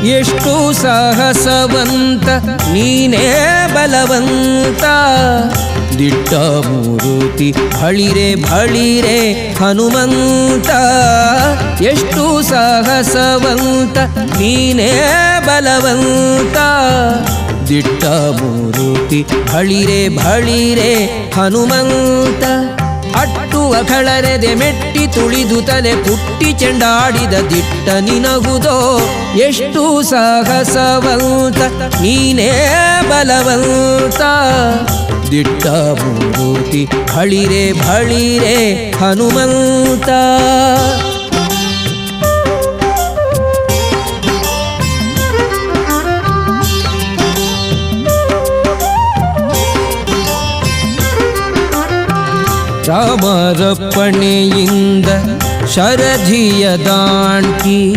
ಎಷ್ಟು ಸಾಹಸವಂತ ನೀನೇ ಬಲವಂತ. ದಿಟ್ಟ ಮೂರುತಿ ಭಳಿರೆ ಭಳಿರೆ ಹನುಮಂತ. ಎಷ್ಟು ಸಾಹಸವಂತ ನೀನೇ ಬಲವಂತ. ದಿಟ್ಟ ಮೂರುತಿ ಭಳಿರೆ ಭಳಿರೆ ಹನುಮಂತ. ಅಟ್ಟುವ ಖಳರೆದೆ ಮೆಟ್ಟಿ ತುಳಿದು ತಲೆ ಪುಟ್ಟಿ ಚೆಂಡಾಡಿದ ದಿಟ್ಟ ನಿನಗುದೋ. ಎಷ್ಟು ಸಾಹಸವಂತ ನೀನೇ ಬಲವಂತ. ದಿಟ್ಟ ಮೂರುತಿ ಭಳಿರೆ ಭಳಿರೆ ಹನುಮಂತ. ರಾಮರಪ್ಪಣೆಯಿಂದ ಶರಧಿಯ ದಾಂಟಿ.